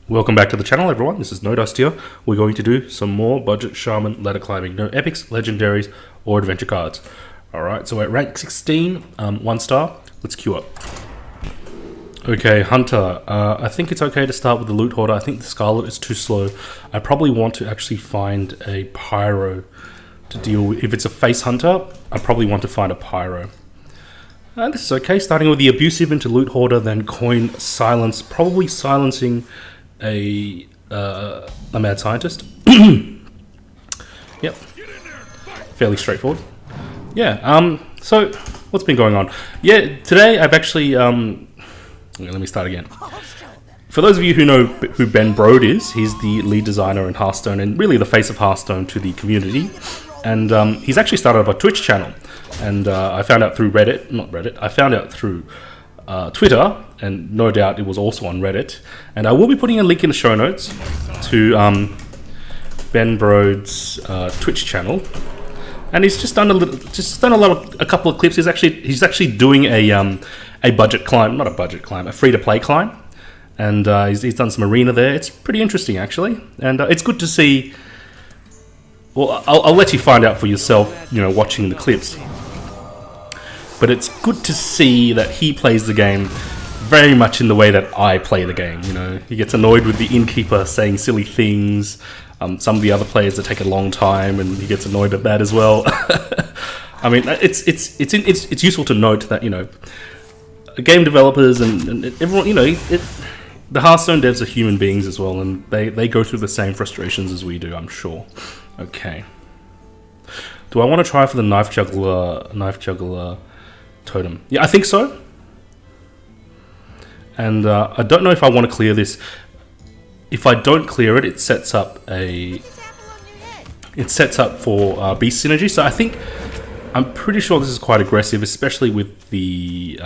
Welcome back to the channel, everyone. This is No Dust here. We're going to do some more budget shaman ladder climbing. No epics, legendaries, or adventure cards. Alright, so we're at rank 16, 1 star. Let's queue up. Okay, Hunter. I think it's okay to start with the loot hoarder. I think the Scarlet is too slow. I probably want to actually find a pyro to deal with. If it's a face hunter, I probably want to find a pyro. This is okay, starting with the abusive into loot hoarder, then coin silence, probably silencing a mad scientist. Yep, fairly straightforward. Yeah. So what's been going on? Yeah, today I've actually let me start again. For those of you who know who Ben Brode is, he's the lead designer in Hearthstone and really the face of Hearthstone to the community. And he's actually started up a Twitch channel. And I found out through I found out through Twitter, and no doubt it was also on Reddit. And I will be putting a link in the show notes to Ben Brode's Twitch channel. And he's just done a couple of clips. He's actually doing a budget climb, not a budget climb, a free-to-play climb. And he's done some arena there. It's pretty interesting, actually. And it's good to see. Well, I'll let you find out for yourself, you know, watching the clips. But it's good to see that he plays the game very much in the way that I play the game. You know, he gets annoyed with the innkeeper saying silly things. Some of the other players that take a long time, and he gets annoyed at that as well. I mean, it's useful to note that, you know, game developers and everyone, you know, the Hearthstone devs are human beings as well, and they go through the same frustrations as we do, I'm sure. Okay. Do I want to try for the Knife Juggler totem? Yeah, I think so. And I don't know if I want to clear this. If I don't clear it, it sets up for beast synergy. So I'm pretty sure this is quite aggressive, especially with the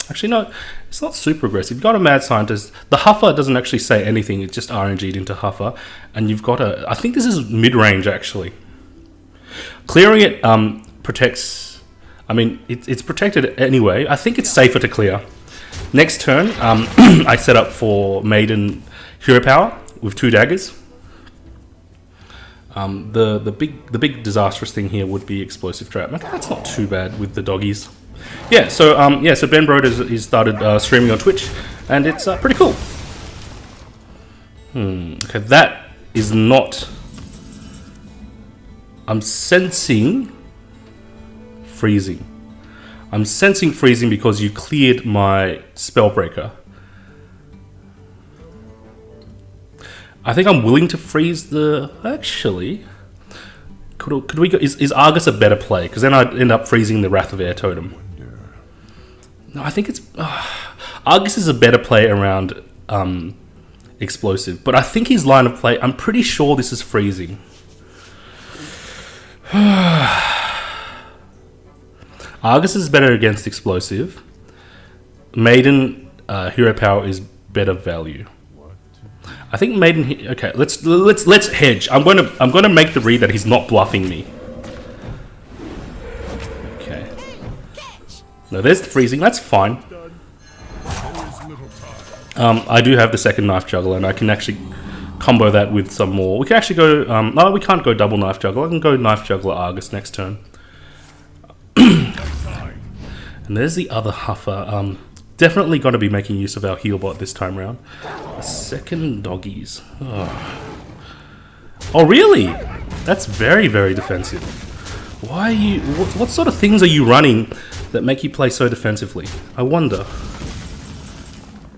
actually no, it's not super aggressive. You've got a mad scientist. The Huffer doesn't actually say anything. It's just RNG'd into Huffer, and you've got I think this is mid range actually. Clearing it protects. I mean, it's protected anyway. I think it's safer to clear. Next turn, I set up for Maiden Hero Power with 2 daggers. The big disastrous thing here would be Explosive Trap. Okay, that's not too bad with the doggies. Yeah, so so Ben Brode has started streaming on Twitch, and it's pretty cool. Okay, that is not. I'm sensing freezing. I'm sensing freezing because you cleared my Spellbreaker. I think I'm willing to freeze the. Actually, could we go? Is Argus a better play? Because then I'd end up freezing the Wrath of Air totem. No, I think it's Argus is a better play around Explosive, but I think his line of play. I'm pretty sure this is freezing. Argus is better against Explosive. Maiden Hero Power is better value. I think Maiden. Okay, let's hedge. I'm gonna make the read that he's not bluffing me. Okay. No, there's the freezing. That's fine. I do have the second Knife Juggler, and I can actually combo that with some more. We can actually go. No, we can't go double Knife Juggler. I can go Knife Juggler Argus next turn. And there's the other Huffer. Definitely going to be making use of our heal bot this time around. A second doggies. Oh, really? That's very, very defensive. Why are you? What sort of things are you running that make you play so defensively? I wonder.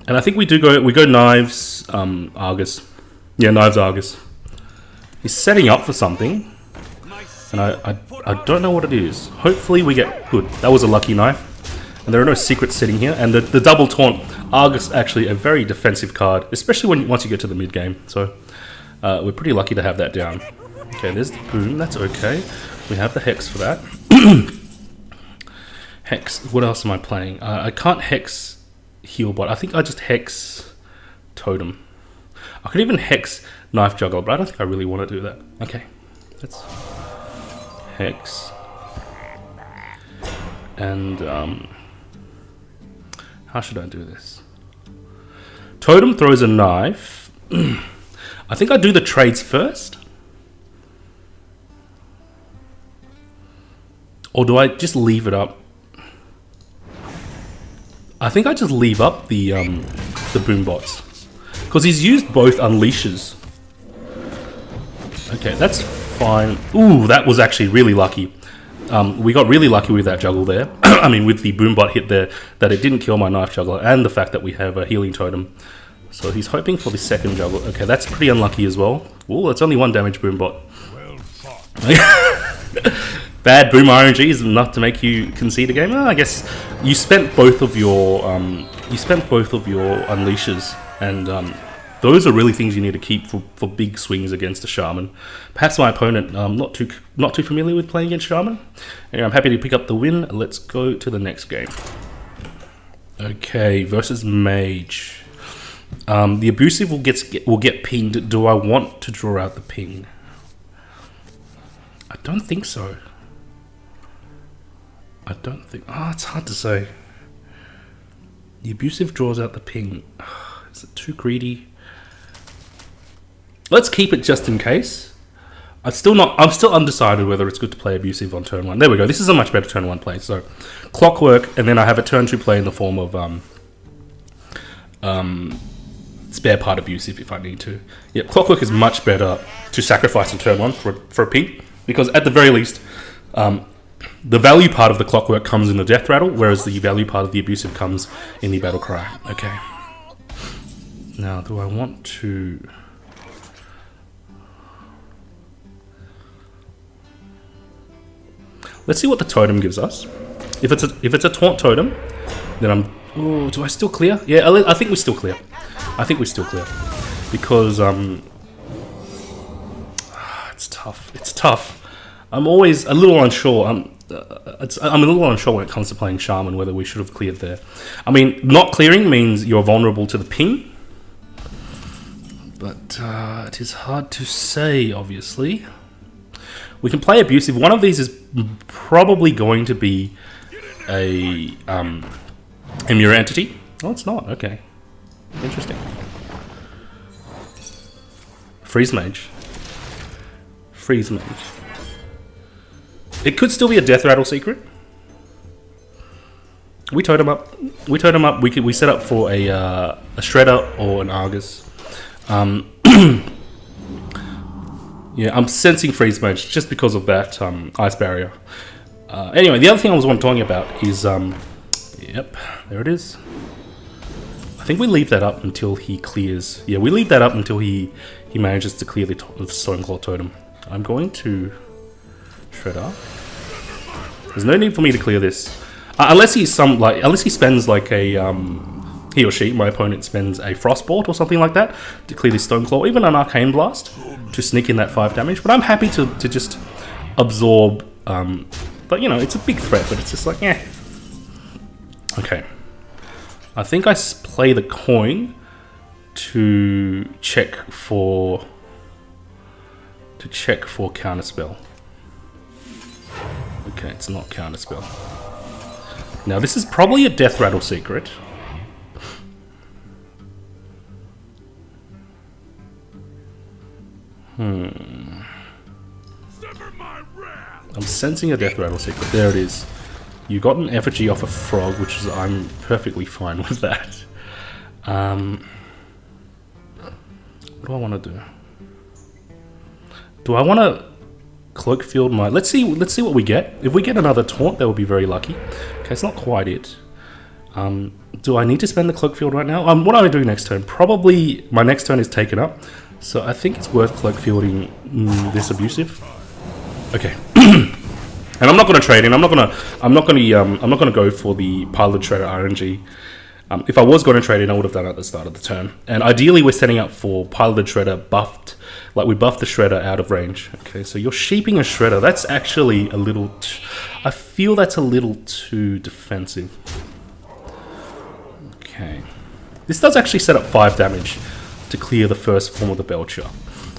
And I think we go knives Argus. Yeah, knives Argus. He's setting up for something, and I don't know what it is. Hopefully we get good. That was a lucky knife. And there are no secrets sitting here. And the double taunt, Argus actually a very defensive card, especially once you get to the mid game. So we're pretty lucky to have that down. Okay, there's the boom. That's okay. We have the hex for that. Hex. What else am I playing? I can't hex healbot. I think I just hex totem. I could even hex Knife Juggler, but I don't think I really want to do that. Okay, let's hex. And how should I do this? Totem throws a knife. I think I do the trades first. Or do I just leave it up? I think I just leave up the boom bots. Because he's used both unleashes. Okay, that's fine. Ooh, that was actually really lucky. We got really lucky with that juggle there. I mean, with the boom bot hit there, that it didn't kill my knife juggler, and the fact that we have a healing totem. So he's hoping for the second juggle. Okay, that's pretty unlucky as well. Ooh, that's only 1 damage boom bot. Well bad boom RNG is enough to make you concede a game. I guess you spent both of your unleashes, and those are really things you need to keep for big swings against a shaman. Perhaps my opponent not too familiar with playing against shaman. Anyway, I'm happy to pick up the win. Let's go to the next game. Okay, versus Mage. The abusive will get pinged. Do I want to draw out the ping? I don't think so. I don't think... Oh, it's hard to say. The abusive draws out the ping. Is it too greedy? Let's keep it just in case. I'm still undecided whether it's good to play abusive on turn 1. There we go. This is a much better turn 1 play. So, Clockwork, and then I have a turn 2 play in the form of spare part abusive if I need to. Yeah, Clockwork is much better to sacrifice on turn 1 for a ping, because at the very least, the value part of the Clockwork comes in the death rattle, whereas the value part of the abusive comes in the battle cry. Okay. Now, do I want to... Let's see what the totem gives us. If it's a taunt totem, then I'm... Oh, do I still clear? Yeah, I think we still clear. I think we still clear. Because, it's tough. It's tough. I'm always a little unsure. I'm a little unsure when it comes to playing Shaman, whether we should have cleared there. I mean, not clearing means you're vulnerable to the ping. But it is hard to say, obviously. We can play abusive. One of these is probably going to be a mirror entity. Oh, it's not. Okay. Interesting. Freeze Mage. Freeze Mage. It could still be a Death Rattle secret. We totem up. We set up for a Shredder or an Argus. Yeah, I'm sensing Freeze Mage just because of that ice barrier. Anyway, the other thing I was talking about is yep, there it is. I think we leave that up until he clears. Yeah, we leave that up until he manages to clear the Stoneclaw totem. I'm going to Shredder. There's no need for me to clear this, unless he spends like a he or she, my opponent, spends a Frostbolt or something like that to clear this Stoneclaw, even an Arcane Blast to sneak in that 5 damage. But I'm happy to just absorb. But you know, it's a big threat, but it's just like, yeah. Okay. I think I play the coin to check for counterspell. Okay, it's not counterspell. Now this is probably a Death Rattle secret. I'm sensing a Death Rattle secret. There it is. You got an effigy off a frog, which is I'm perfectly fine with that. What do I want to do? Do I want to cloak field my... Let's see what we get. If we get another taunt, that would be very lucky. Okay, it's not quite it. Do I need to spend the cloak field right now? What do I do next turn? Probably my next turn is taken up. So I think it's worth cloak fielding this abusive. Okay. And I'm not going to trade in. I'm not going to go for the Paladin Shredder RNG. If I was going to trade in, I would have done it at the start of the turn. And ideally, we're setting up for Paladin Shredder buffed. Like, we buffed the Shredder out of range. Okay, so you're sheeping a Shredder. That's actually a little... I feel that's a little too defensive. Okay. This does actually set up 5 damage to clear the first form of the Belcher.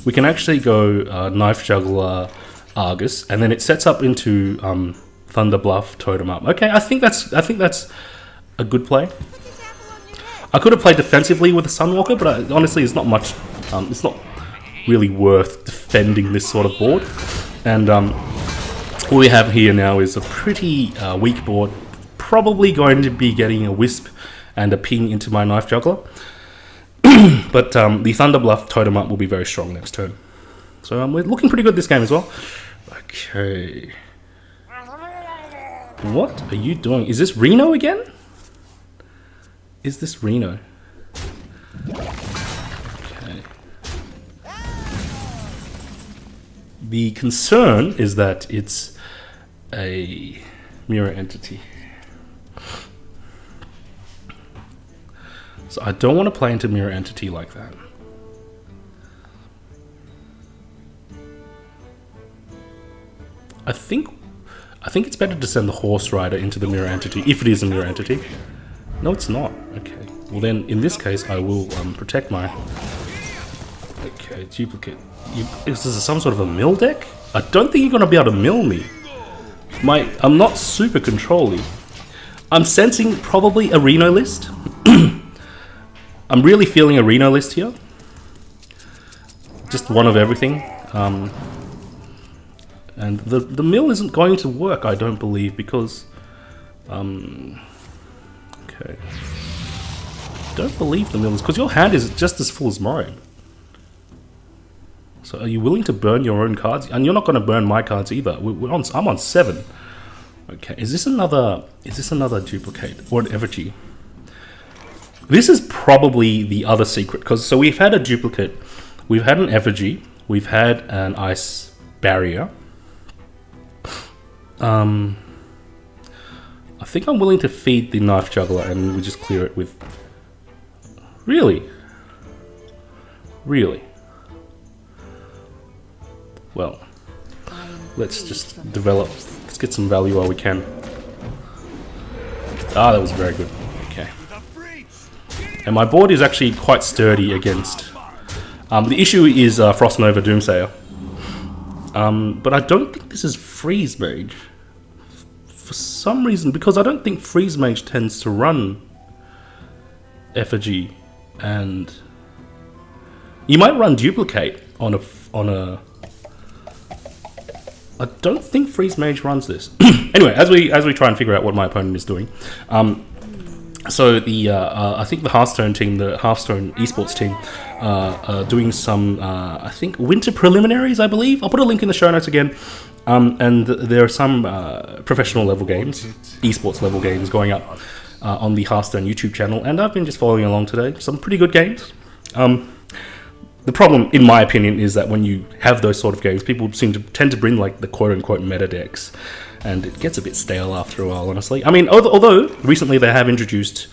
We can actually go Knife Juggler, Argus, and then it sets up into Thunder Bluff, Totem Up. Okay, I think that's a good play. I could have played defensively with the Sunwalker, but honestly, it's not much. It's not really worth defending this sort of board. And all we have here now is a pretty weak board. Probably going to be getting a Wisp and a Ping into my Knife Juggler. But the Thunder Bluff Totem Up will be very strong next turn. So we're looking pretty good this game as well. Okay. What are you doing? Is this Reno again? Is this Reno? Okay. The concern is that it's a mirror entity. So I don't want to play into mirror entity like that. I think it's better to send the Horse Rider into the mirror entity, if it is a mirror entity. No, it's not. Okay. Well then, in this case, I will protect my... Okay, duplicate. Is this some sort of a mill deck? I don't think you're going to be able to mill me. I'm not super controlly. I'm sensing probably a Reno list. I'm really feeling a Reno list here. Just one of everything. And the mill isn't going to work, I don't believe, because... okay. Don't believe the mill is... Because your hand is just as full as mine. So are you willing to burn your own cards? And you're not going to burn my cards either. I'm on 7. Okay, is this another duplicate or an effigy? This is probably the other secret, because so we've had a duplicate, we've had an effigy, we've had an ice barrier. I think I'm willing to feed the Knife Juggler and we just clear it with... Really? Really? Well, let's just develop, let's get some value while we can. Ah, that was very good. Okay. And my board is actually quite sturdy against... the issue is Frost Nova Doomsayer. But I don't think this is Freeze Mage. For some reason, because I don't think Freeze Mage tends to run effigy, and you might run duplicate on a. I don't think Freeze Mage runs this. Anyway, as we try and figure out what my opponent is doing, so the I think the Hearthstone team, the Hearthstone esports team, are doing some I think winter preliminaries. I believe I'll put a link in the show notes again. And there are some professional level games, esports level games going up on the Hearthstone YouTube channel, and I've been just following along today. Some pretty good games. The problem, in my opinion, is that when you have those sort of games, people tend to bring like the quote-unquote meta decks, and it gets a bit stale after a while, honestly. I mean, although recently they have introduced,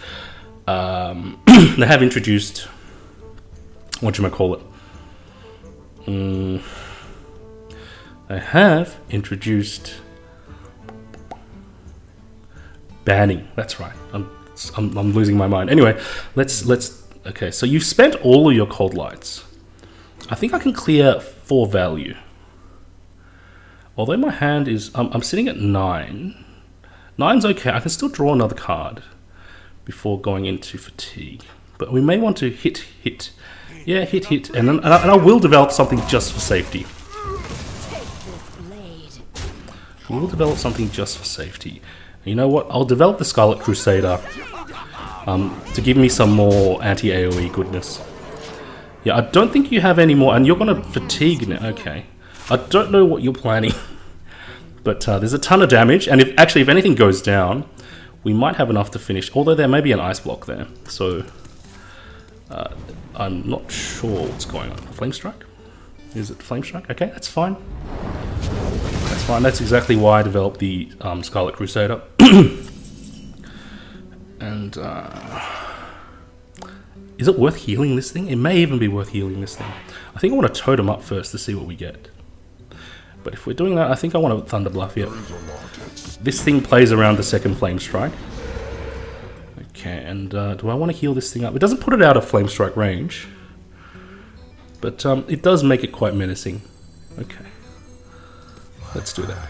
whatchamacallit? I have introduced banning. That's right. I'm losing my mind. Anyway, let's. Okay, so you've spent all of your cold lights. I think I can clear 4 value. Although my hand is, I'm sitting at 9. 9's okay. I can still draw another card before going into fatigue. But we may want to hit. Yeah, hit, and then I will develop something just for safety. We'll develop something just for safety. You know what? I'll develop the Scarlet Crusader to give me some more anti-AoE goodness. Yeah, I don't think you have any more, and you're going to fatigue now. Okay. I don't know what you're planning, but there's a ton of damage, and if anything goes down, we might have enough to finish, although there may be an ice block there, so I'm not sure what's going on. Flame Strike? Is it Flame Strike? Okay, that's fine. That's fine. That's exactly why I developed the Scarlet Crusader. And is it worth healing this thing? It may even be worth healing this thing. I think I want to totem up first to see what we get. But if we're doing that, I think I want to Thunder Bluff here. This thing plays around the second Flame Strike. Okay, and do I want to heal this thing up? It doesn't put it out of Flame Strike range, but it does make it quite menacing. Okay. Let's do that.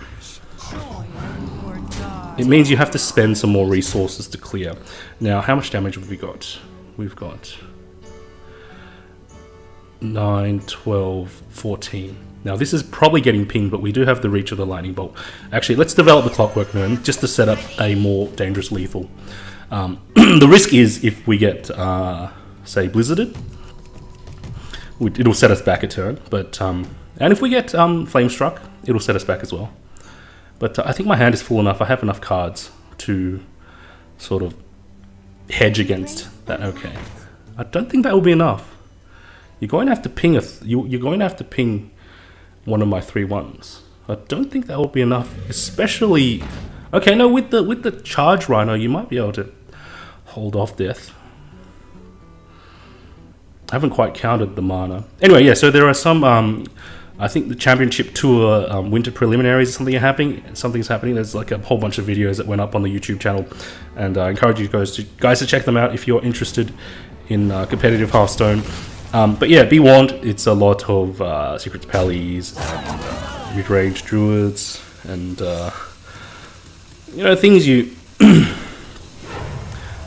It means you have to spend some more resources to clear. Now, how much damage have we got? we've got 9, 12, 14. Now this is probably getting pinged, but we do have the reach of the lightning bolt. Actually, let's develop the clockwork gnome just to set up a more dangerous lethal. The risk is if we get, say, blizzarded, it'll set us back a turn. But and if we get flame struck, it'll set us back as well. But I think my hand is full enough. I have enough cards to sort of hedge against that. Okay, I don't think that will be enough. You're going to have to ping you're going to have to ping one of my 3/1s. I don't think that will be enough, especially. Okay, no, with the charge rhino, you might be able to hold off death. I haven't quite counted the mana. Anyway, yeah. So there are some. I think the Championship Tour Winter Preliminaries, something's happening. There's like a whole bunch of videos that went up on the YouTube channel, and I encourage you guys to check them out if you're interested in competitive Hearthstone. But yeah, be warned, it's a lot of Secrets Pallies and mid-range druids and you know, things you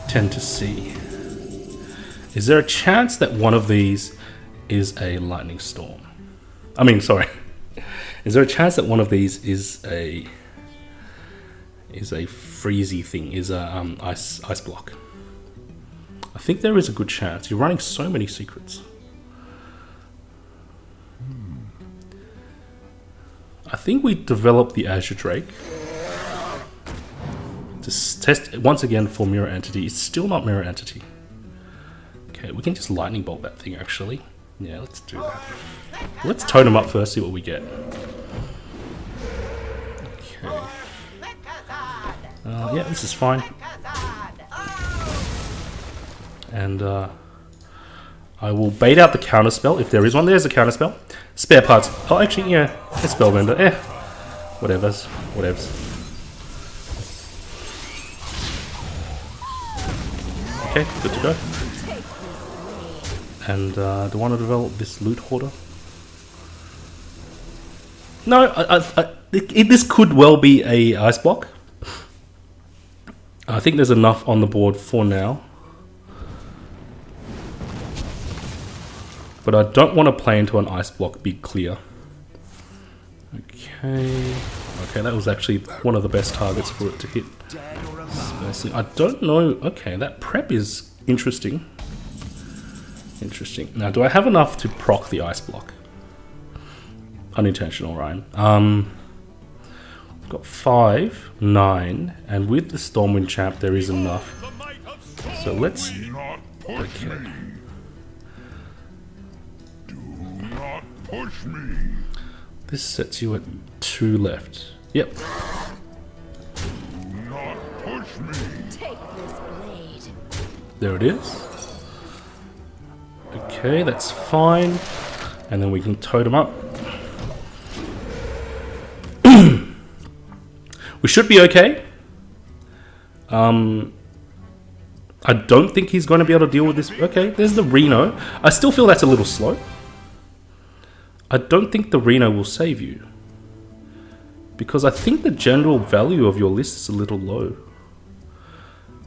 tend to see. Is there a chance that one of these is a lightning storm? I mean, sorry. Is there a chance that one of these is a freezy thing? Is a ice block? I think there is a good chance. You're running so many secrets. I think we developed the Azure Drake to test once again for Mirror Entity. It's still not Mirror Entity. Okay, we can just lightning bolt that thing actually. Yeah, let's do that. Let's totem up first, see what we get. Okay. Yeah, this is fine. And I will bait out the counter spell if there is one. There's a counter spell. Spare parts. Oh, actually, yeah, it's Spellbender. Whatevs. Okay, good to go. And do I want to develop this loot hoarder? No, this could well be a ice block. I think there's enough on the board for now. But I don't want to play into an ice block big clear. Okay, that was actually one of the best targets for it to hit. I don't know. Okay, that prep is interesting. Now, do I have enough to proc the ice block? Unintentional, Ryan. I've got 5, 9, and with the Stormwind Champ, there is enough. So let's. Okay. Push me. This sets you at 2 left. Yep. Do not push me. Take this blade. There it is. Okay, that's fine. And then we can totem up. We should be okay. I don't think he's going to be able to deal with this. Okay, there's the Reno. I still feel that's a little slow. I don't think the Reno will save you. Because I think the general value of your list is a little low.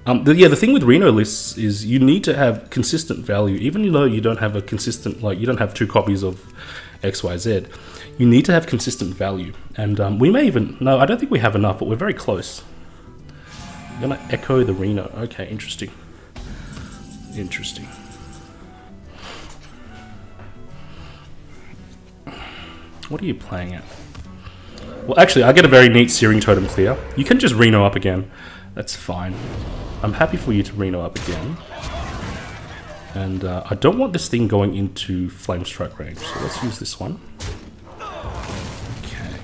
The thing with Reno lists is you need to have consistent value. Even though you don't have a consistent, like you don't have 2 copies of XYZ, you need to have consistent value. And we may even, no, I don't think we have enough, but we're very close. I'm gonna echo the Reno. Okay, interesting. What are you playing at? Well, actually, I get a very neat Searing Totem clear. You can just Reno up again. That's fine. I'm happy for you to Reno up again. And I don't want this thing going into Flame Strike range, so let's use this one. Okay.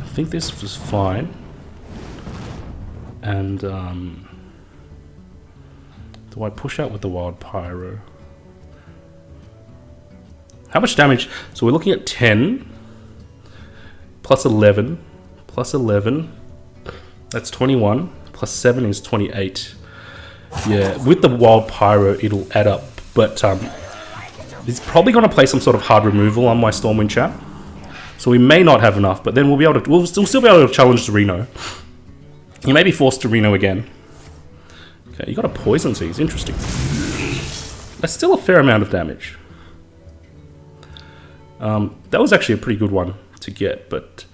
I think this was fine. And do I push out with the Wild Pyro? How much damage? So we're looking at 10 plus 11 plus 11. That's 21 plus 7 is 28. Yeah, with the Wild Pyro it'll add up, but it's probably going to play some sort of hard removal on my Stormwind Chap. So we may not have enough, but then we'll still be able to challenge the Reno. He may be forced to Reno again. Okay, you got a poison seize, interesting. That's still a fair amount of damage. That was actually a pretty good one to get, but...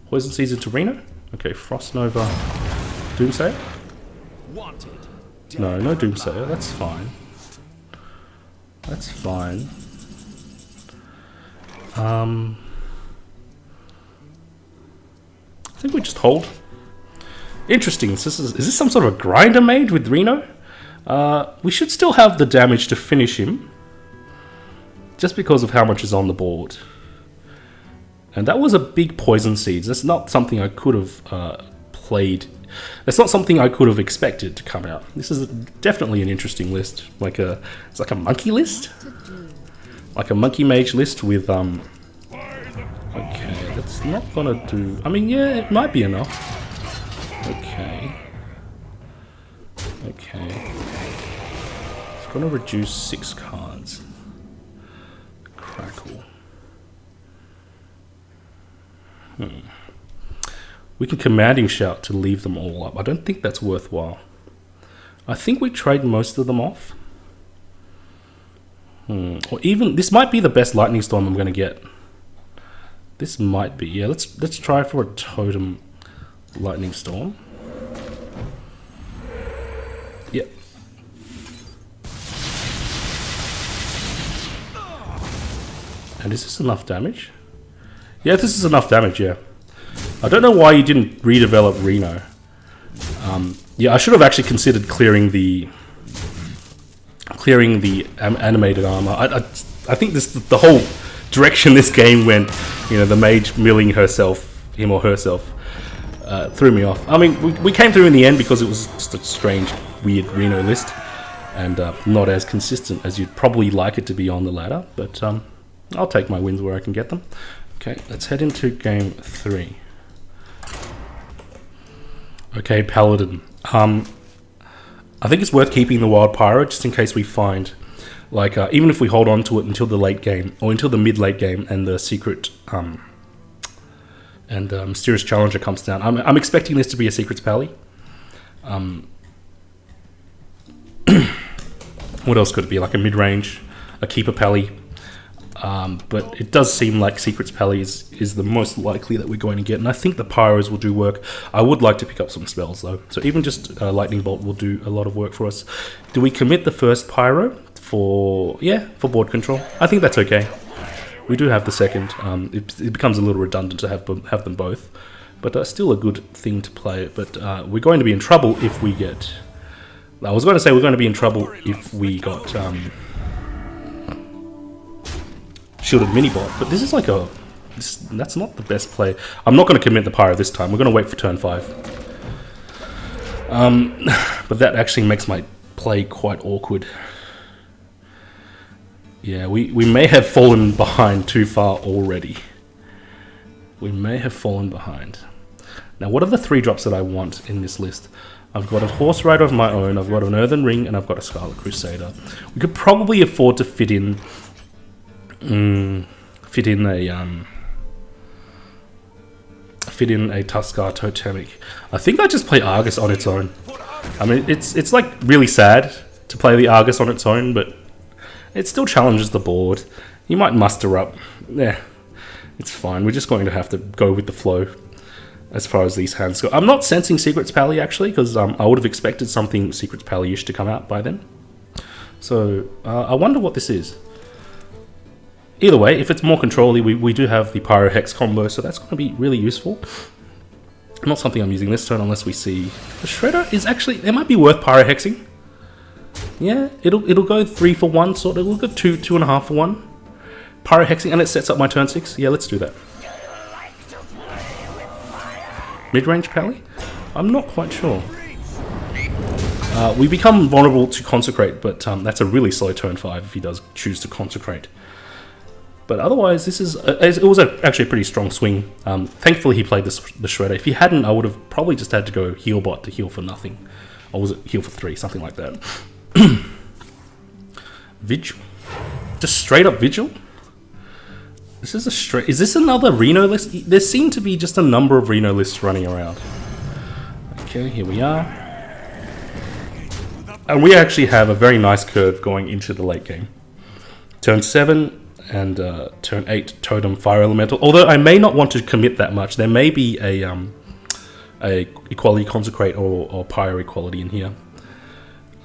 Poison seize into Reno? Okay, Frost Nova. Doomsayer? No, no Doomsayer, that's fine. That's fine. I think we just hold. Interesting. Is this some sort of a grinder mage with Reno? We should still have the damage to finish him. Just because of how much is on the board. And that was a big poison seeds. That's not something I could have played. That's not something I could have expected to come out. This is definitely an interesting list. It's like a monkey list? Like a monkey mage list with okay, that's not gonna do... I mean, yeah, it might be enough. Okay. Okay. It's gonna reduce 6 cards. Crackle. We can Commanding Shout to leave them all up. I don't think that's worthwhile. I think we trade most of them off. Or even... This might be the best Lightning Storm I'm going to get. This might be. Yeah, let's try for a Totem Lightning Storm. Yep. And is this enough damage? Yeah, this is enough damage, yeah. I don't know why you didn't redevelop Reno. Yeah, I should have actually considered clearing the animated armor. I think the whole direction this game went, you know, the mage milling him or herself, threw me off. I mean, we came through in the end because it was just a strange, weird Reno list, and not as consistent as you'd probably like it to be on the ladder. But I'll take my wins where I can get them. Okay, let's head into game 3. Okay, Paladin. I think it's worth keeping the Wild Pyro just in case we find, like, even if we hold on to it until the late game or until the mid-late game and the secret and Mysterious Challenger comes down. I'm expecting this to be a Secrets Pally. What else could it be? Like a mid-range, a Keeper Pally. But it does seem like Secrets Pally is the most likely that we're going to get, and I think the Pyros will do work. I would like to pick up some spells though, so even just Lightning Bolt will do a lot of work for us. Do we commit the first Pyro for board control? I think that's okay. We do have the second. It becomes a little redundant to have them both, but still a good thing to play. But we're going to be in trouble if we get... I was going to say we're going to be in trouble if we got... Shielded Minibot, but this is like that's not the best play. I'm not going to commit the Pyro this time. We're going to wait for turn 5. But that actually makes my play quite awkward. Yeah, we may have fallen behind too far already. We may have fallen behind. Now, what are the 3 drops that I want in this list? I've got a Horse Rider of my own, I've got an Earthen Ring, and I've got a Scarlet Crusader. We could probably afford to fit in a Tuskar Totemic. I think I just play Argus on its own. I mean, it's like really sad to play the Argus on its own, but it still challenges the board. You might muster up. Yeah, it's fine. We're just going to have to go with the flow as far as these hands go. I'm not sensing Secrets Pally actually, because I would have expected something Secrets Pally-ish to come out by then. So I wonder what this is. Either way, if it's more control-y, we do have the Pyro Hex combo, so that's going to be really useful. Not something I'm using this turn unless we see... The Shredder is actually... It might be worth Pyro Hexing. Yeah, it'll go 3 for 1, sort of. It'll go 2.5 for 1. Pyro Hexing, and it sets up my turn 6. Yeah, let's do that. Mid-range Pally? I'm not quite sure. We become vulnerable to Consecrate, but that's a really slow turn 5 if he does choose to Consecrate. But otherwise, this is it was actually a pretty strong swing. Thankfully, he played the Shredder. If he hadn't, I would have probably just had to go Healbot to heal for nothing. Or was it heal for 3, something like that. Vigil. Just straight up Vigil? This is a straight... Is this another Reno list? There seem to be just a number of Reno lists running around. Okay, here we are. And we actually have a very nice curve going into the late game. Turn 7 and turn 8 Totem Fire Elemental. Although I may not want to commit that much. There may be a Equality Consecrate or Pyre Equality in here.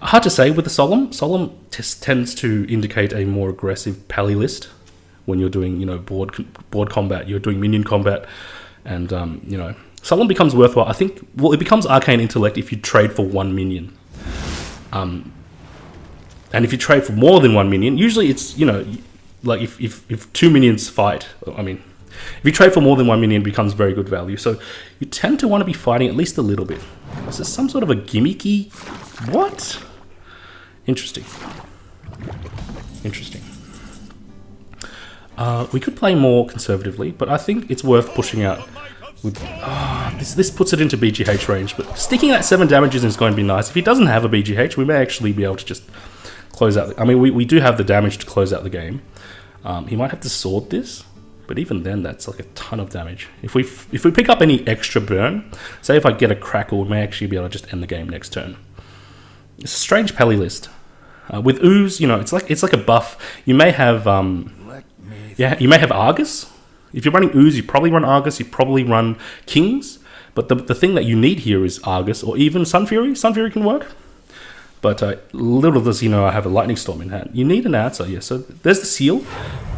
Hard to say with the Solemn. Solemn tends to indicate a more aggressive pally list. When you're doing, you know, board combat, you're doing minion combat, and you know, Solemn becomes worthwhile. I think, well, it becomes Arcane Intellect if you trade for 1 minion. And if you trade for more than 1 minion, usually it's, you know, like if 2 minions fight, I mean, if you trade for more than 1 minion, it becomes very good value. So you tend to want to be fighting at least a little bit. Is this some sort of a gimmicky? What? Interesting. Interesting. We could play more conservatively, but I think it's worth pushing out. With, this puts it into BGH range, but sticking that 7 damages is going to be nice. If he doesn't have a BGH, we may actually be able to just close out. I mean, we do have the damage to close out the game. He might have to sword this, but even then, that's like a ton of damage. If we pick up any extra burn, say if I get a crackle, we may actually be able to just end the game next turn. It's a strange pally list. With Ooze, you know, it's like a buff. You may have you may have Argus. If you're running Ooze, you probably run Argus. You probably run Kings. But the thing that you need here is Argus or even Sun Fury. Sun Fury can work. But little does he know I have a Lightning Storm in hand. You need an answer, yeah. So there's the seal.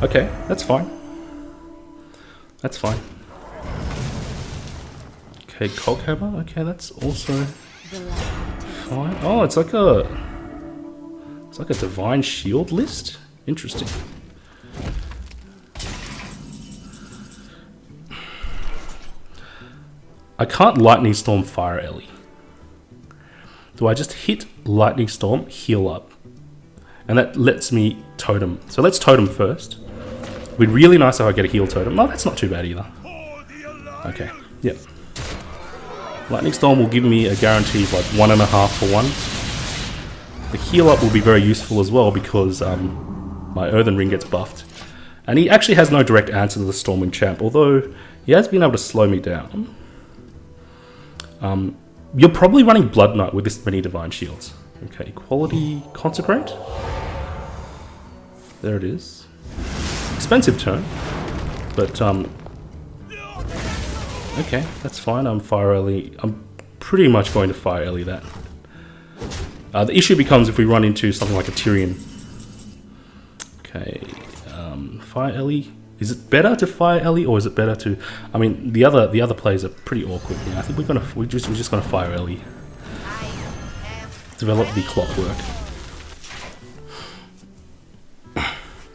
Okay, that's fine. That's fine. Okay, Coghammer. Okay, that's also fine. Oh, it's like a Divine Shield list. Interesting. I can't Lightning Storm Fire Ellie. Do I just hit Lightning Storm, heal up? And that lets me totem. So let's totem first. It'd be really nice if I get a heal totem. No, that's not too bad either. Okay, yep. Lightning Storm will give me a guarantee of like 1.5 for 1. The heal up will be very useful as well because my Earthen Ring gets buffed. And he actually has no direct answer to the Stormwind Champ, although he has been able to slow me down. You're probably running Blood Knight with this many Divine Shields. Okay, Equality Consecrate. There it is. Expensive turn, but okay, that's fine. I'm pretty much going to Fire Ellie that. The issue becomes if we run into something like a Tyrion. Okay, Fire Ellie. Is it better to Fire Ellie or is it better to? I mean, the other plays are pretty awkward. Yeah, I think we're just gonna Fire Ellie. Develop the clockwork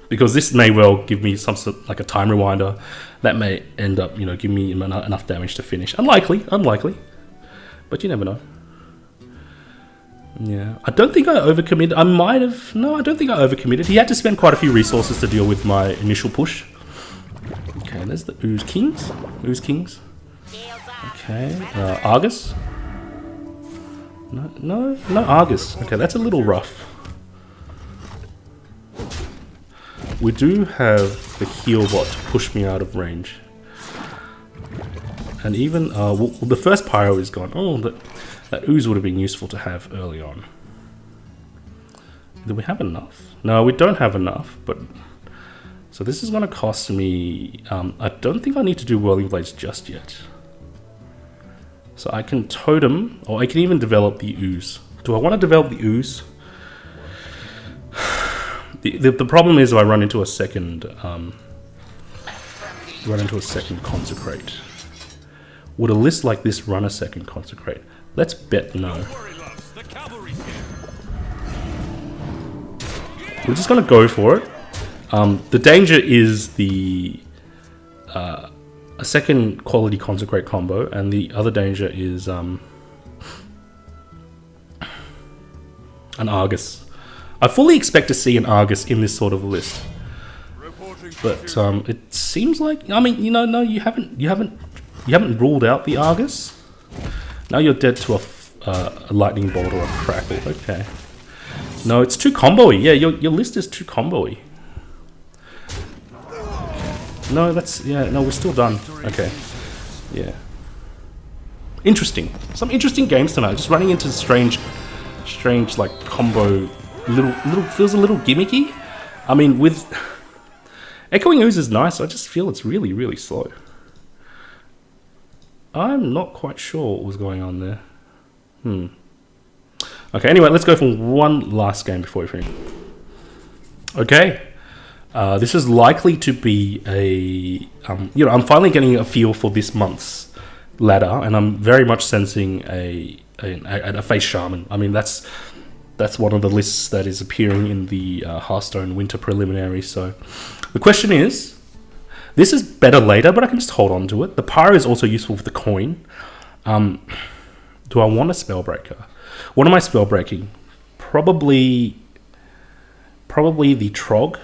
because this may well give me some sort like a time rewinder that may end up, you know, giving me enough damage to finish. Unlikely, but you never know. Yeah, I don't think I overcommitted. I might have. No, I don't think I overcommitted. He had to spend quite a few resources to deal with my initial push. Okay, there's the Ooze Kings. Ooze Kings. Okay, Argus. No Argus. Okay, that's a little rough. We do have the heal bot to push me out of range. And even, well, the first Pyro is gone. Oh, that Ooze would have been useful to have early on. Do we have enough? No, we don't have enough, but... So this is going to cost me... I don't think I need to do Whirling Blades just yet. So I can Totem, or I can even develop the Ooze. Do I want to develop the Ooze? The problem is if I run into a second... Consecrate. Would a list like this run a second Consecrate? Let's bet no. We're just going to go for it. The danger is a second quality Consecrate combo, and the other danger is an Argus. I fully expect to see an Argus in this sort of list, but it seems like, I mean, you know, no, you haven't ruled out the Argus. Now you're dead to a lightning bolt or a crackle. Okay. No, it's too combo-y. Yeah, your list is too combo-y. No, that's... Yeah, no, we're still done. Okay. Yeah. Interesting. Some interesting games tonight. Just running into strange, like, combo... Little... Feels a little gimmicky. I mean, with... Echoing Ooze is nice. I just feel it's really, really slow. I'm not quite sure what was going on there. Okay, anyway, let's go for one last game before we finish. Okay. This is likely to be a... I'm finally getting a feel for this month's ladder, and I'm very much sensing a face shaman. I mean, that's one of the lists that is appearing in the Hearthstone winter preliminary. So the question is, this is better later, but I can just hold on to it. The Pyro is also useful for the coin. Do I want a Spellbreaker? What am I spellbreaking? Probably the Trog.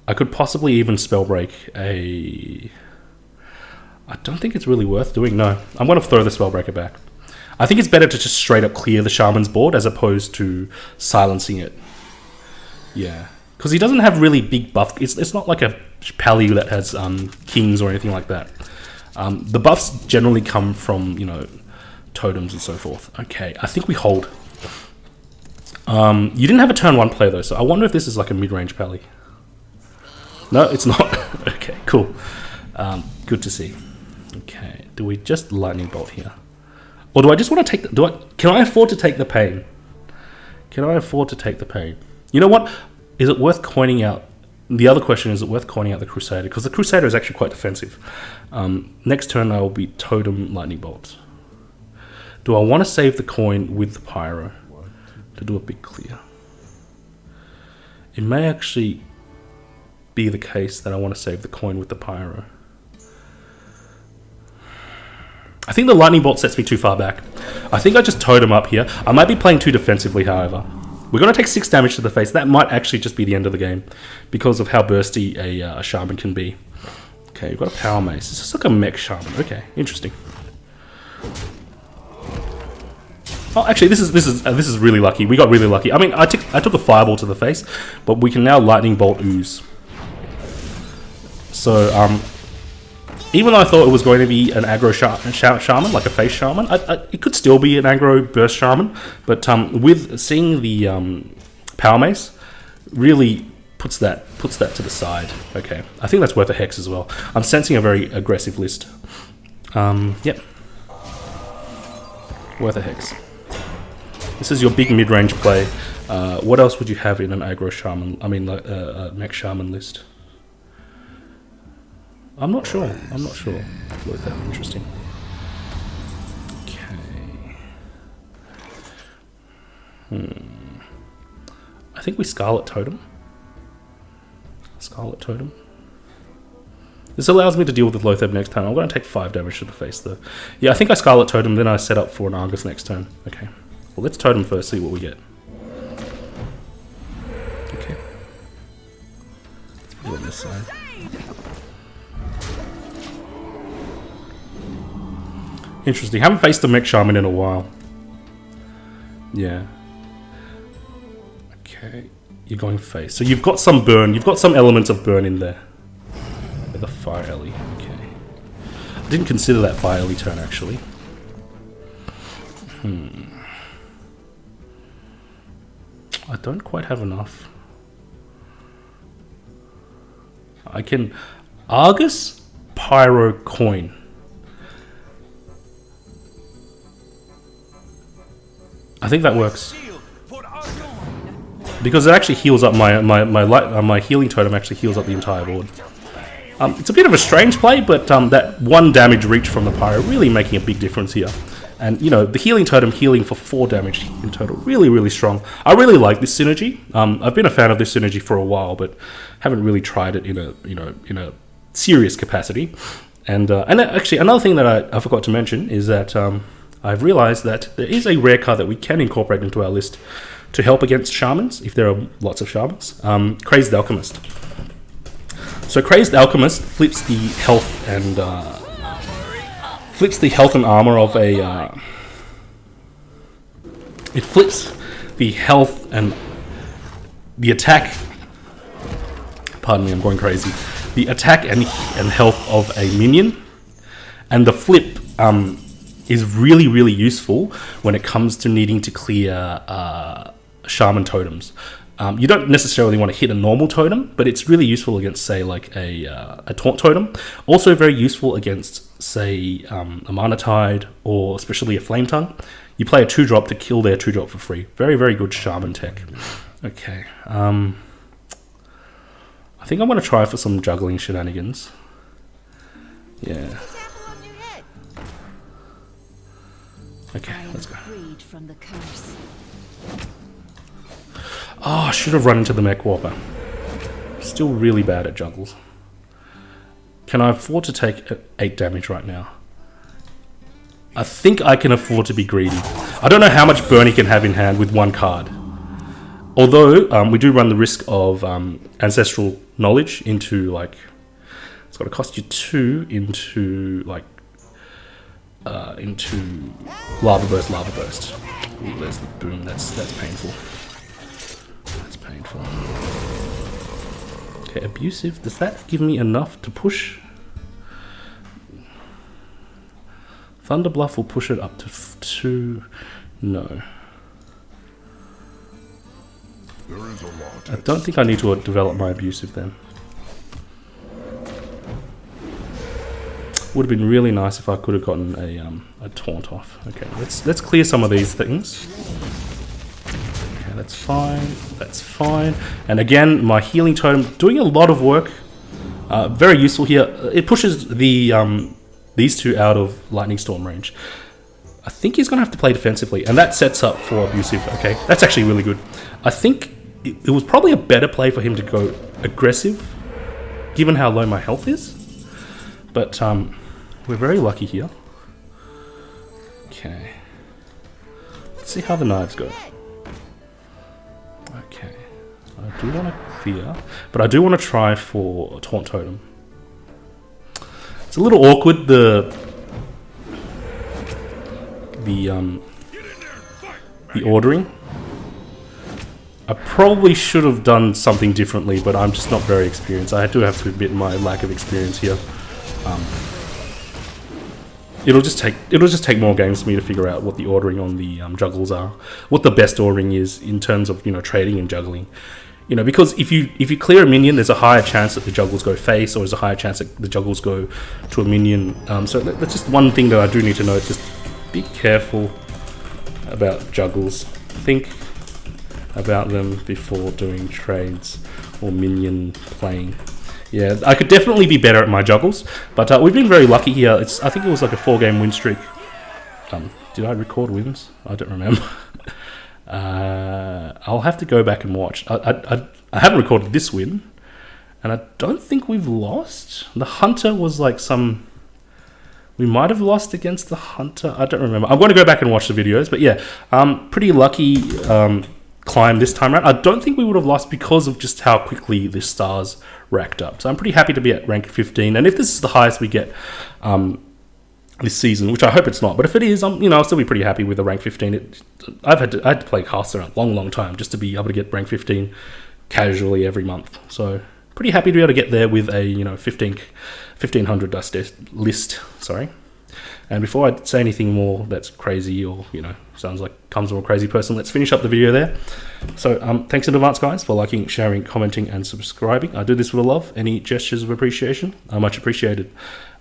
I could possibly even spellbreak a... I don't think it's really worth doing, no. I'm going to throw the Spellbreaker back. I think it's better to just straight up clear the Shaman's board as opposed to silencing it. Yeah. Because he doesn't have really big buff. It's not like a Pally that has kings or anything like that. The buffs generally come from, totems and so forth. Okay, I think we hold. You didn't have a turn 1 play though, so I wonder if this is like a mid-range Pally. No, it's not. Okay, cool. Good to see. Okay, do we just Lightning Bolt here? Or do I just want to take the... Can I afford to take the pain? Can I afford to take the pain? You know what? Is it worth coining out... The other question is it worth coining out the Crusader? Because the Crusader is actually quite defensive. Next turn I will be Totem Lightning Bolt. Do I want to save the coin with the Pyro to do a big clear? It may actually be the case that I want to save the coin with the Pyro. I think the Lightning Bolt sets me too far back. I think I just Totem up here. I might be playing too defensively, however. We're going to take 6 damage to the face. That might actually just be the end of the game because of how bursty a Shaman can be. Okay, we've got a Power Mace. This is like a mech Shaman. Okay, interesting. Oh, actually, this is really lucky. We got really lucky. I mean, I took a Fireball to the face, but we can now Lightning Bolt Ooze. So, even though I thought it was going to be an aggro shaman, like a face shaman, it could still be an aggro burst shaman. But with seeing the Power Mace, really puts that to the side. Okay, I think that's worth a hex as well. I'm sensing a very aggressive list. Yep, worth a hex. This is your big mid-range play. What else would you have in an aggro shaman? I mean, like a mech shaman list. I'm not sure. Interesting. Okay. I think we Scarlet Totem. This allows me to deal with the Loatheb next turn. I'm going to take 5 damage to the face though. Yeah, I think I Scarlet Totem, then I set up for an Argus next turn. Okay. Well, let's Totem first, see what we get. Okay. Let's put it on this side. Interesting. Haven't faced a mech shaman in a while. Yeah. Okay. You're going face. So you've got some burn. You've got some elements of burn in there. With a Fire Ellie. Okay. I didn't consider that Fire Ellie turn, actually. I don't quite have enough. I can... Argus, Pyro, Coin. I think that works. Because it actually heals up my healing totem actually heals up the entire board. It's a bit of a strange play, but that 1 damage reach from the Pyro really making a big difference here. And, the healing totem healing for 4 damage in total. Really, really strong. I really like this synergy. I've been a fan of this synergy for a while, but haven't really tried it in a serious capacity. And actually, another thing that I forgot to mention is that I've realized that there is a rare card that we can incorporate into our list to help against shamans, if there are lots of shamans. Crazed Alchemist. So Crazed Alchemist flips the health and armor of a... it flips the health and the attack Pardon me, I'm going crazy. The attack and health of a minion, and the flip is really, really useful when it comes to needing to clear shaman totems. You don't necessarily want to hit a normal totem, but it's really useful against, say, like a taunt totem. Also very useful against, say, a mana tide, or especially a flame tongue. You play a 2-drop to kill their 2-drop for free. Very, very good shaman tech. Okay. I think I'm going to try for some juggling shenanigans. Yeah. Okay, let's go. From the curse. Oh, I should have run into the mech warper. Still really bad at juggles. Can I afford to take 8 damage right now? I think I can afford to be greedy. I don't know how much burn he can have in hand with 1 card. Although, we do run the risk of ancestral knowledge into, like... It's got to cost you 2 into, like... into lava burst. Ooh, there's the boom. That's painful. That's painful. Okay, abusive. Does that give me enough to push? Thunder Bluff will push it up to 2. No. I don't think I need to develop my abusive then. Would have been really nice if I could have gotten a taunt off. Okay, let's clear some of these things. Okay, that's fine. That's fine. And again, my healing totem doing a lot of work. Very useful here. It pushes the these 2 out of lightning storm range. I think he's going to have to play defensively, and that sets up for abusive. Okay, that's actually really good. I think it was probably a better play for him to go aggressive, given how low my health is. But we're very lucky here. Okay. Let's see how the knives go. Okay. I do want to clear, but I do want to try for a taunt totem. It's a little awkward, the ordering. I probably should have done something differently, but I'm just not very experienced. I do have to admit my lack of experience here. It'll just take more games for me to figure out what the ordering on the juggles are, what the best ordering is in terms of, you know, trading and juggling. You know, because if you clear a minion, there's a higher chance that the juggles go face, or there's a higher chance that the juggles go to a minion. So that's just one thing that I do need to know. Just be careful about juggles. Think about them before doing trades or minion playing. Yeah, I could definitely be better at my juggles, but we've been very lucky here. I think it was like a 4-game win streak. Did I record wins? I don't remember. I'll have to go back and watch. I haven't recorded this win, and I don't think we've lost. The Hunter was like some... We might have lost against the Hunter. I don't remember. I'm going to go back and watch the videos, but yeah, pretty lucky climb this time around. I don't think we would have lost because of just how quickly the stars racked up. So I'm pretty happy to be at rank 15, and if this is the highest we get this season, which I hope it's not, but if it is, I'll still be pretty happy with the rank 15. I had to play Hearthstone a long time just to be able to get rank 15 casually every month. So pretty happy to be able to get there with a 1500 dust list. Sorry. And before I say anything more that's crazy or sounds like comes from a crazy person, let's finish up the video there. So thanks in advance, guys, for liking, sharing, commenting, and subscribing. I do this with love. Any gestures of appreciation are much appreciated.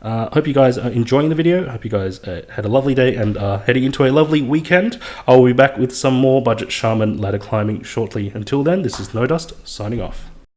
Hope you guys are enjoying the video. Hope you guys had a lovely day and are heading into a lovely weekend. I will be back with some more budget shaman ladder climbing shortly. Until then, this is No Dust signing off.